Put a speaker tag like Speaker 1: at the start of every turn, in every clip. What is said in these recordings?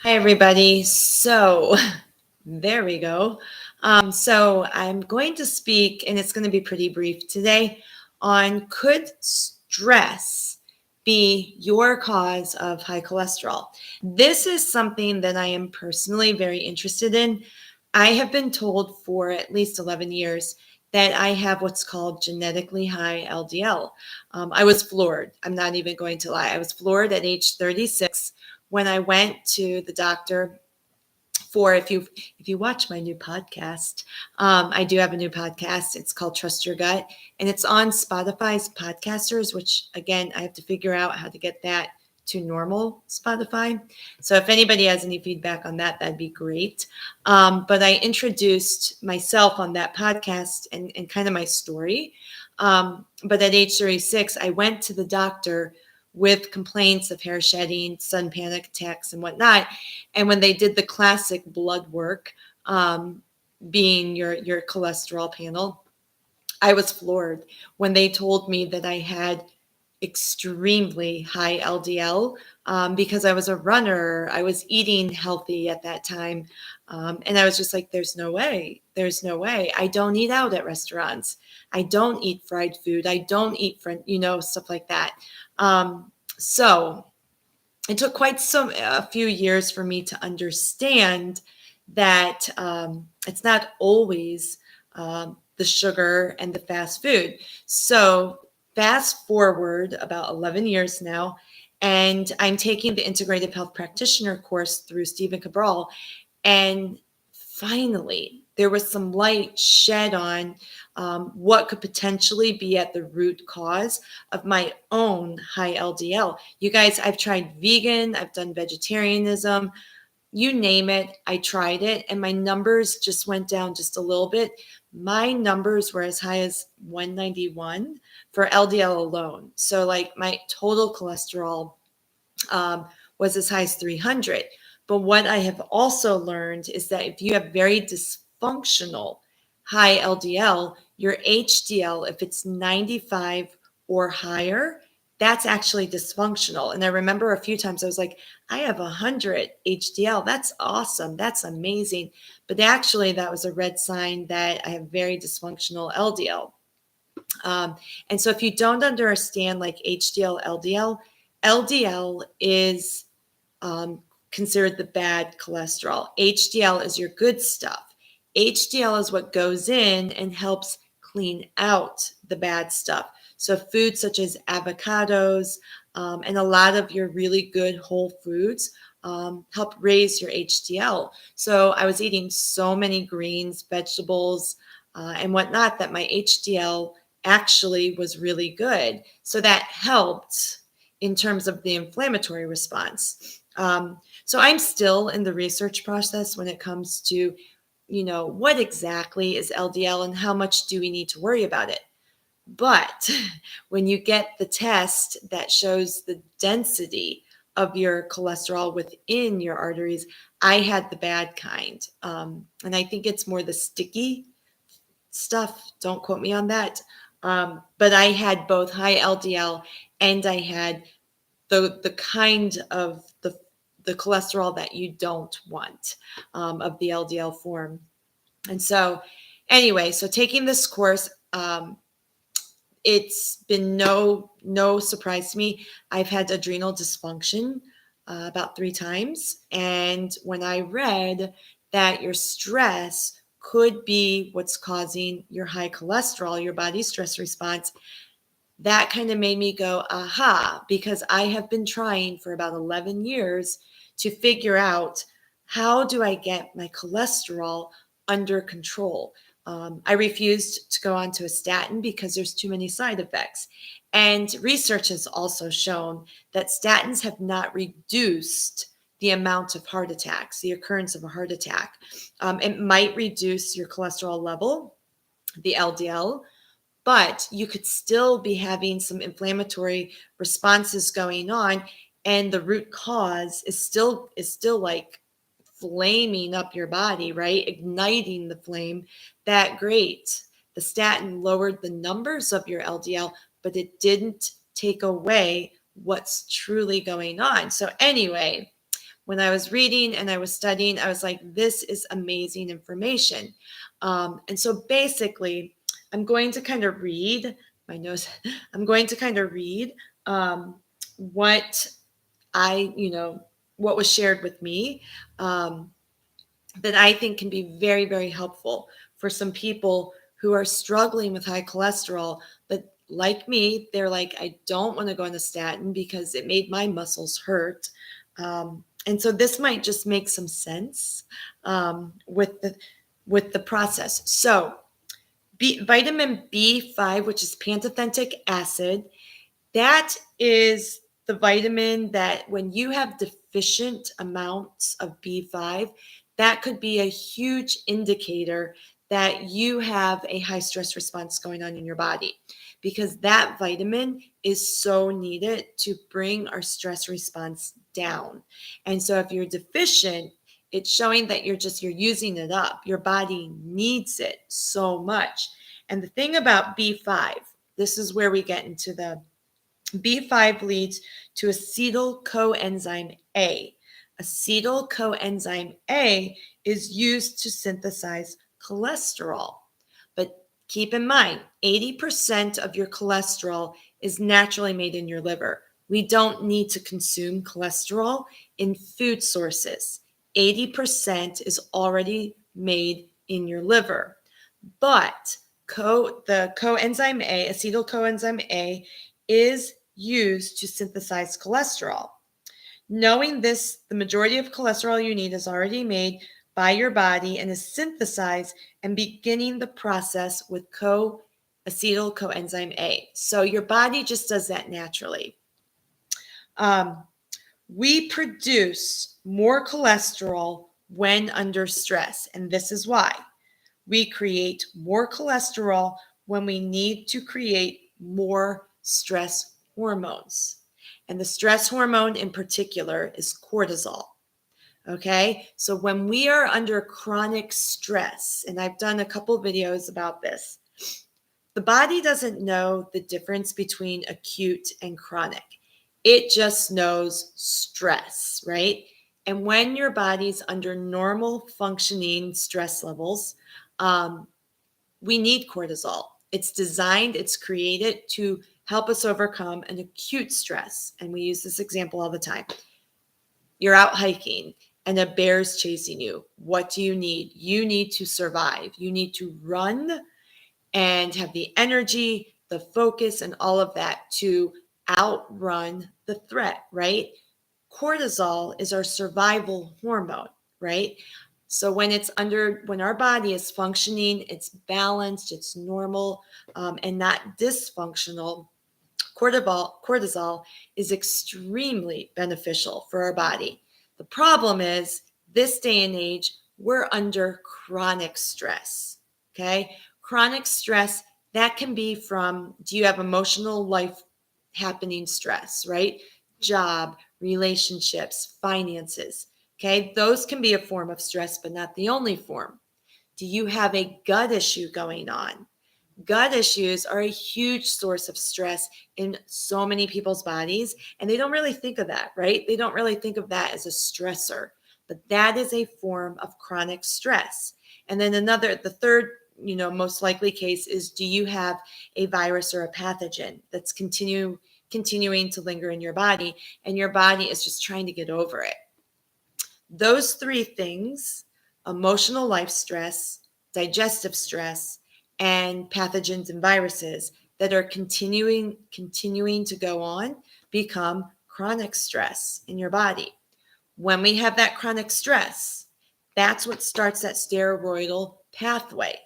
Speaker 1: Hi, everybody. So there we go. So I'm going to speak, and it's going to be pretty brief today, on could stress be your cause of high cholesterol? This is something that I am personally very interested in. I have been told for at least 11 years that I have what's called genetically high LDL. I was floored. I'm not even going to lie. I was floored at age 36 when I went to the doctor for if you watch my new podcast. I do have a new podcast. It's called Trust Your Gut, and it's on Spotify's podcasters, which again I have to figure out how to get that to normal Spotify. So if anybody has any feedback on that, that'd be great. But I introduced myself on that podcast and kind of my story. But at age 36, I went to the doctor with complaints of hair shedding, sudden panic attacks, and whatnot. And when they did the classic blood work, being your cholesterol panel, I was floored when they told me that I had extremely high LDL because I was a runner. I was eating healthy at that time. And I was just like, there's no way. There's no way. I don't eat out at restaurants. I don't eat fried food. I don't eat, stuff like that. So it took quite a few years for me to understand that it's not always the sugar and the fast food. So fast forward about 11 years now, and I'm taking the integrative health practitioner course through Stephen Cabral, and finally there was some light shed on what could potentially be at the root cause of my own high LDL. You guys, I've tried vegan, I've done vegetarianism, you name it, I tried it, and my numbers just went down just a little bit. My numbers were as high as 191 for LDL alone. So, like, my total cholesterol was as high as 300. But what I have also learned is that if you have very dysfunctional high LDL, your HDL, if it's 95 or higher, that's actually dysfunctional. And I remember a few times I was like, I have 100 HDL. That's awesome. That's amazing. But actually, that was a red sign that I have very dysfunctional LDL. And so if you don't understand like HDL, LDL is considered the bad cholesterol. HDL is your good stuff. HDL is what goes in and helps clean out the bad stuff. So foods such as avocados and a lot of your really good whole foods help raise your HDL. So I was eating so many greens, vegetables, and whatnot that my HDL actually was really good. So that helped in terms of the inflammatory response. So I'm still in the research process when it comes to, what exactly is LDL and how much do we need to worry about it? But when you get the test that shows the density of your cholesterol within your arteries, I had the bad kind. And I think it's more the sticky stuff. Don't quote me on that. But I had both high LDL and I had the kind of the cholesterol that you don't want of the LDL form. And so, anyway, so taking this course, it's been no surprise to me. I've had adrenal dysfunction about 3 times, and when I read that your stress could be what's causing your high cholesterol, your body's stress response, that kind of made me go, aha, because I have been trying for about 11 years to figure out how do I get my cholesterol under control. I refused to go onto a statin because there's too many side effects. And research has also shown that statins have not reduced the amount of heart attacks, the occurrence of a heart attack. It might reduce your cholesterol level, the LDL, but you could still be having some inflammatory responses going on, and the root cause is still like flaming up your body, right? Igniting the flame. That great. The statin lowered the numbers of your LDL, but it didn't take away what's truly going on. So anyway, when I was reading and I was studying, I was like, this is amazing information. And so basically, I'm going to kind of read my nose. I'm going to kind of read what what was shared with me that I think can be very, very helpful for some people who are struggling with high cholesterol. But like me, they're like, I don't want to go on a statin because it made my muscles hurt. And so this might just make some sense with the process. So vitamin B5, which is pantothenic acid, that is the vitamin that when you have deficient amounts of B5, that could be a huge indicator that you have a high stress response going on in your body, because that vitamin is so needed to bring our stress response down. And so if you're deficient, it's showing that you're using it up. Your body needs it so much. And the thing about B5, this is where we get into the B5 leads to acetyl coenzyme A. Acetyl coenzyme A is used to synthesize cholesterol. But keep in mind, 80% of your cholesterol is naturally made in your liver. We don't need to consume cholesterol in food sources. 80% is already made in your liver. But the coenzyme A, acetyl coenzyme A, is used to synthesize cholesterol. Knowing this, the majority of cholesterol you need is already made by your body and is synthesized and beginning the process with acetyl coenzyme A. So your body just does that naturally. We produce more cholesterol when under stress, and this is why. We create more cholesterol when we need to create more stress hormones. And the stress hormone in particular is cortisol. Okay, so when we are under chronic stress, and I've done a couple videos about this, the body doesn't know the difference between acute and chronic. It just knows stress, right? And when your body's under normal functioning stress levels, we need cortisol. It's designed, it's created to help us overcome an acute stress. And we use this example all the time. You're out hiking and a bear's chasing you. What do you need? You need to survive. You need to run and have the energy, the focus, and all of that to outrun the threat, right? Cortisol is our survival hormone, right? So when our body is functioning, it's balanced, it's normal, and not dysfunctional, cortisol is extremely beneficial for our body. The problem is this day and age, we're under chronic stress, okay? Chronic stress, that can be from, do you have emotional life happening stress, right? Job, relationships, finances, okay? Those can be a form of stress, but not the only form. Do you have a gut issue going on? Gut issues are a huge source of stress in so many people's bodies, and they don't really think of that, right? They don't really think of that as a stressor, but that is a form of chronic stress. And then the third, most likely case is, do you have a virus or a pathogen that's continuing to linger in your body, and your body is just trying to get over it? Those three things, emotional life stress, digestive stress, and pathogens and viruses that are continuing to go on, become chronic stress in your body. When we have that chronic stress, that's what starts that steroidal pathway.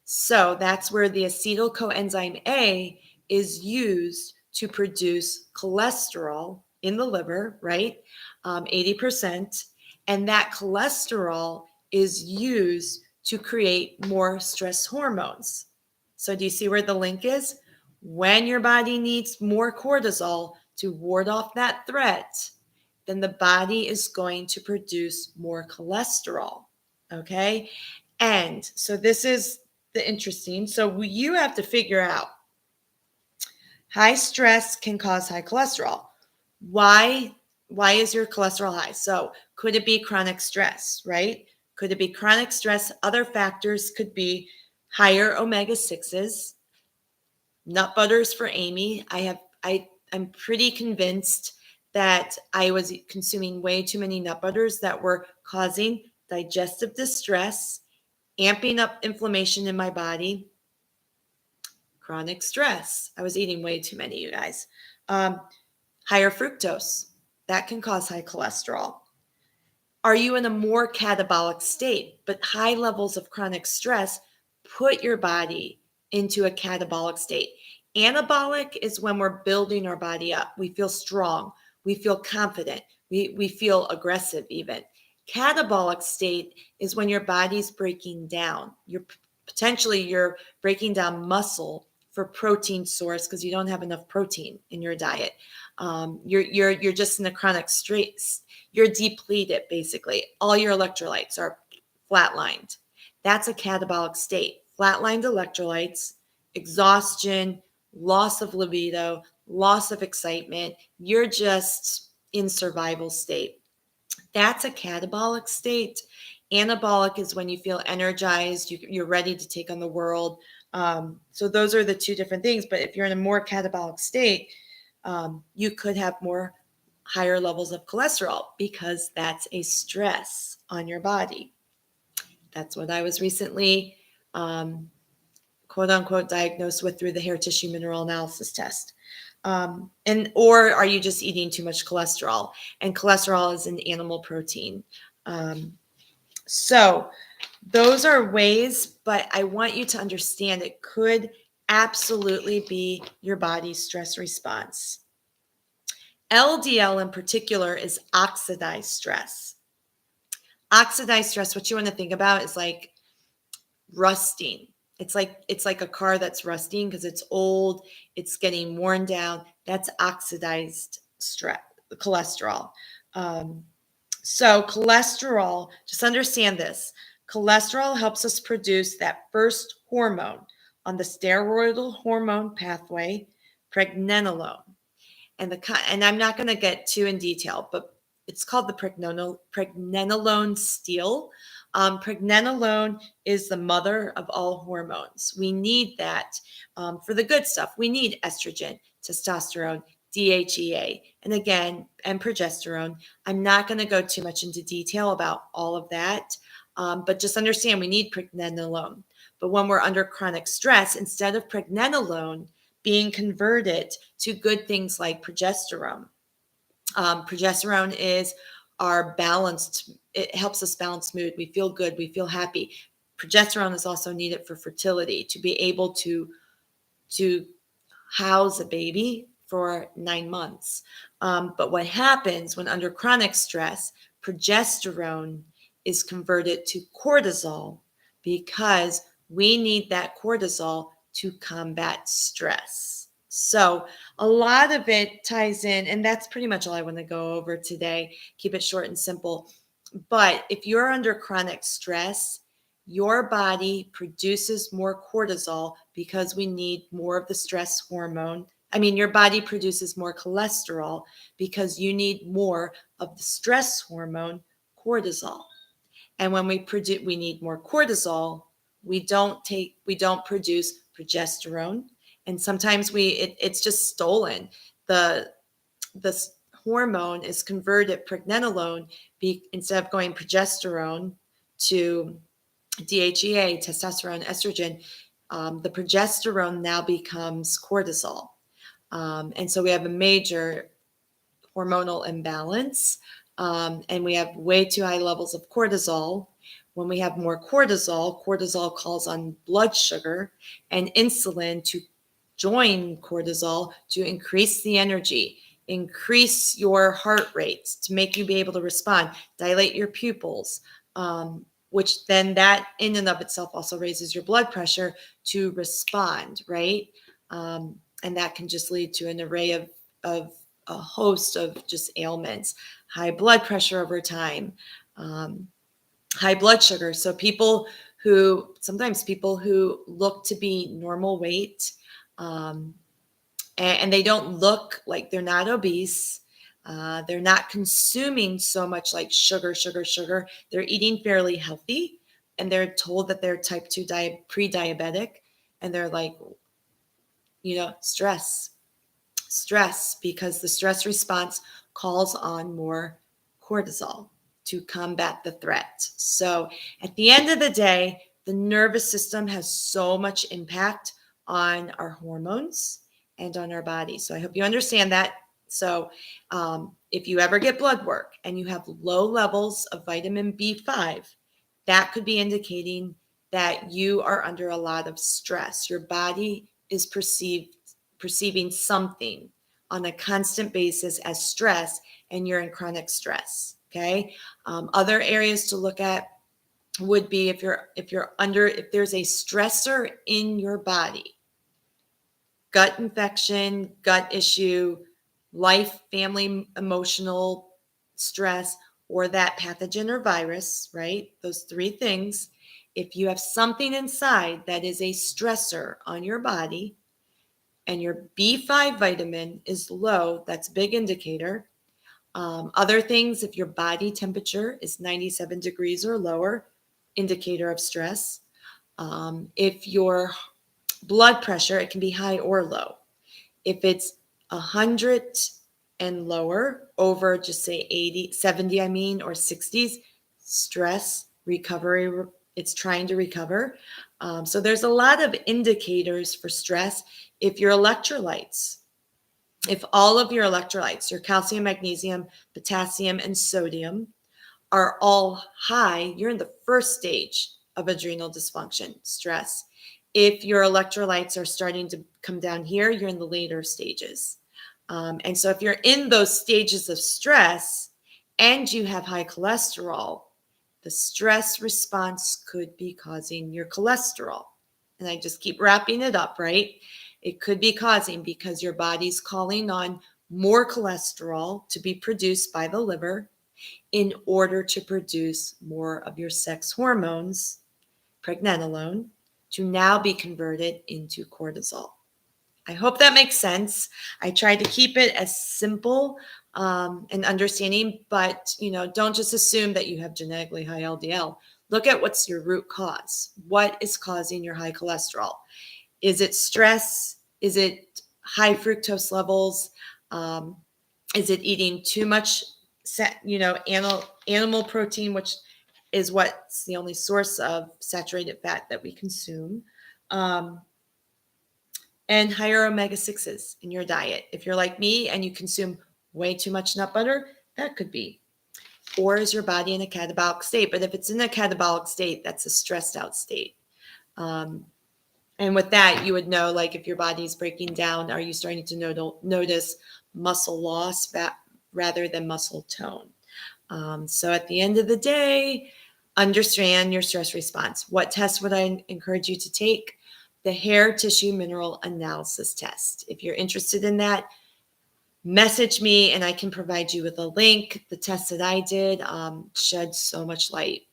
Speaker 1: So that's where the acetyl coenzyme A is used to produce cholesterol in the liver, right? 80%. And that cholesterol is used to create more stress hormones. So do you see where the link is? When your body needs more cortisol to ward off that threat, then the body is going to produce more cholesterol. Okay. And so this is the interesting. So you have to figure out, high stress can cause high cholesterol. Why Why is your cholesterol high? So could it be chronic stress, right? Could it be chronic stress? Other factors could be higher omega-6s, nut butters for Amy. I'm pretty convinced that I was consuming way too many nut butters that were causing digestive distress, amping up inflammation in my body, chronic stress. I was eating way too many, you guys. Higher fructose, that can cause high cholesterol. Are you in a more catabolic state? But high levels of chronic stress put your body into a catabolic state. Anabolic is when we're building our body up. We feel strong. We feel confident. We feel aggressive even. Catabolic state is when your body's breaking down. You're breaking down muscle for protein source because you don't have enough protein in your diet. You're just in a chronic stress. You're depleted, basically. All your electrolytes are flatlined. That's a catabolic state. Flatlined electrolytes, exhaustion, loss of libido, loss of excitement. You're just in survival state. That's a catabolic state. Anabolic is when you feel energized, you're ready to take on the world. So those are the two different things. But if you're in a more catabolic state, you could have more higher levels of cholesterol because that's a stress on your body. That's what I was recently, quote unquote, diagnosed with through the hair tissue mineral analysis test. Or are you just eating too much cholesterol? And cholesterol is an animal protein. So those are ways, but I want you to understand it could absolutely be your body's stress response. LDL in particular is oxidized stress. Oxidized stress, what you want to think about is like rusting. It's like a car that's rusting because it's old, it's getting worn down. That's oxidized stress, cholesterol. So cholesterol, just understand this. Cholesterol helps us produce that first hormone on the steroidal hormone pathway, pregnenolone. And I'm not going to get too in detail, but it's called the pregnenolone steal. Pregnenolone is the mother of all hormones. We need that for the good stuff. We need estrogen, testosterone, DHEA, and progesterone. I'm not going to go too much into detail about all of that, but just understand we need pregnenolone. But when we're under chronic stress, instead of pregnenolone being converted to good things like progesterone. Progesterone is our balanced, it helps us balance mood. We feel good, we feel happy. Progesterone is also needed for fertility, to be able to house a baby for 9 months. But what happens when under chronic stress, progesterone is converted to cortisol because we need that cortisol to combat stress. So a lot of it ties in, and that's pretty much all I want to go over today. Keep it short and simple. But if you're under chronic stress, your body produces more cortisol because we need more of the stress hormone. Your body produces more cholesterol because you need more of the stress hormone, cortisol. And when we need more cortisol, we don't produce progesterone, and sometimes it's just stolen. The hormone is converted, pregnenolone, instead of going progesterone to DHEA, testosterone, estrogen. The progesterone now becomes cortisol, and so we have a major hormonal imbalance, and we have way too high levels of cortisol. When we have more cortisol calls on blood sugar and insulin to join cortisol to increase the energy, increase your heart rates, to make you be able to respond, dilate your pupils, which then that in and of itself also raises your blood pressure to respond, right? And that can just lead to an array of a host of just ailments, high blood pressure over time, high blood sugar. So sometimes people who look to be normal weight, and they don't look like they're not obese, They're not consuming so much like sugar, sugar, sugar. They're eating fairly healthy, and they're told that they're type 2 pre-diabetic, and they're like, stress, because the stress response calls on more cortisol to combat the threat. So at the end of the day, the nervous system has so much impact on our hormones and on our body. So I hope you understand that. So if you ever get blood work and you have low levels of vitamin B5, that could be indicating that you are under a lot of stress. Your body is perceiving something on a constant basis as stress, and you're in chronic stress. Okay. Other areas to look at would be if there's a stressor in your body, gut infection, gut issue, life, family, emotional stress, or that pathogen or virus, right? Those three things. If you have something inside that is a stressor on your body, and your B5 vitamin is low, that's a big indicator. Other things, if your body temperature is 97 degrees or lower, indicator of stress. If your blood pressure, it can be high or low. If it's 100 and lower, over just say 80, 70, or 60s, stress, recovery, it's trying to recover. So there's a lot of indicators for stress. If your electrolytes, if all of your electrolytes, your calcium, magnesium, potassium, and sodium are all high, you're in the first stage of adrenal dysfunction, stress. If your electrolytes are starting to come down here, you're in the later stages. And so if you're in those stages of stress and you have high cholesterol, the stress response could be causing your cholesterol. And I just keep wrapping it up, right? It could be causing because your body's calling on more cholesterol to be produced by the liver in order to produce more of your sex hormones, pregnenolone, to now be converted into cortisol. I hope that makes sense. I tried to keep it as simple and understanding, but don't just assume that you have genetically high LDL. Look at what's your root cause. What is causing your high cholesterol? Is it stress? Is it high fructose levels? Is it eating too much, animal protein, which is what's the only source of saturated fat that we consume? And higher omega-6s in your diet. If you're like me and you consume way too much nut butter, that could be. Or is your body in a catabolic state? But if it's in a catabolic state, that's a stressed out state. And with that, you would know, like, if your body's breaking down, are you starting to notice muscle loss rather than muscle tone? So at the end of the day, understand your stress response. What test would I encourage you to take? The hair tissue mineral analysis test. If you're interested in that, message me and I can provide you with a link. The test that I did shed so much light.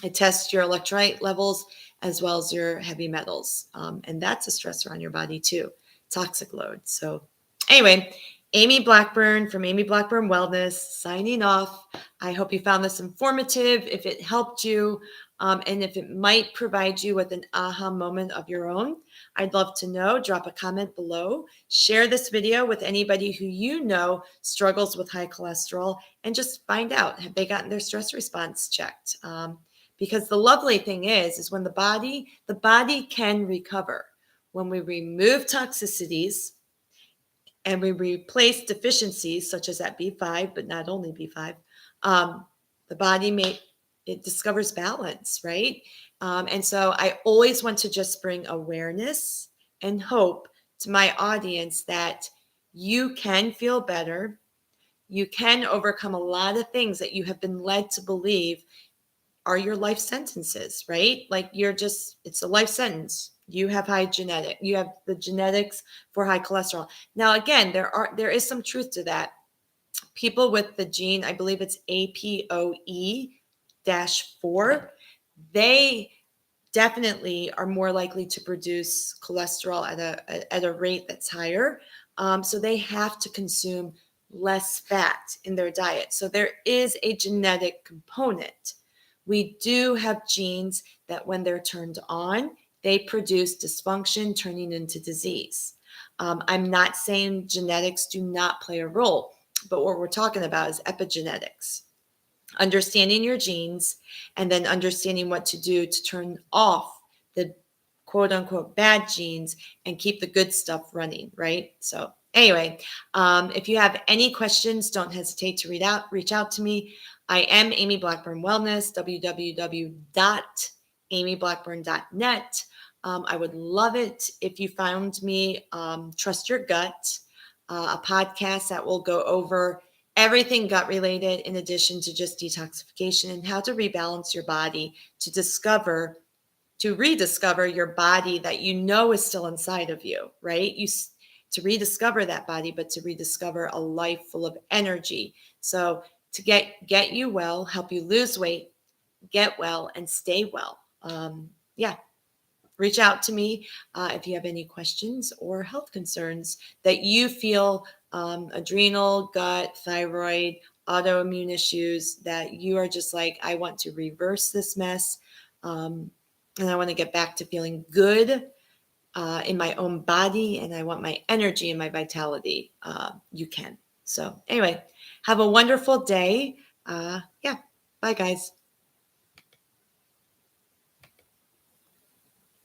Speaker 1: It tests your electrolyte levels as well as your heavy metals. And that's a stressor on your body too, toxic load. So anyway, Amy Blackburn from Amy Blackburn Wellness signing off. I hope you found this informative. If it helped you, and if it might provide you with an aha moment of your own, I'd love to know. Drop a comment below. Share this video with anybody who you know struggles with high cholesterol, and just find out, have they gotten their stress response checked? Because the lovely thing is when the body can recover. When we remove toxicities and we replace deficiencies such as that B5, but not only B5, the body it discovers balance, right? And so I always want to just bring awareness and hope to my audience that you can feel better. You can overcome a lot of things that you have been led to believe are your life sentences, right? Like it's a life sentence. You have you have the genetics for high cholesterol. Now, again, there is some truth to that. People with the gene, I believe it's APOE-4, they definitely are more likely to produce cholesterol at a rate that's higher. So they have to consume less fat in their diet. So there is a genetic component. We do have genes that when they're turned on, they produce dysfunction turning into disease. I'm not saying genetics do not play a role, but what we're talking about is epigenetics. Understanding your genes and then understanding what to do to turn off the quote unquote bad genes and keep the good stuff running, right? So anyway, if you have any questions, don't hesitate to reach out to me. I am Amy Blackburn Wellness, www.amyblackburn.net. I would love it if you found me Trust Your Gut, a podcast that will go over everything gut related in addition to just detoxification and how to rebalance your body to rediscover your body that you know is still inside of you, right? To rediscover that body, but to rediscover a life full of energy. So to get you well, help you lose weight, get well, and stay well. Yeah, reach out to me if you have any questions or health concerns that you feel adrenal, gut, thyroid, autoimmune issues that you are just like, I want to reverse this mess. And I want to get back to feeling good in my own body, and I want my energy and my vitality. You can. So, anyway, have a wonderful day. Yeah. Bye, guys.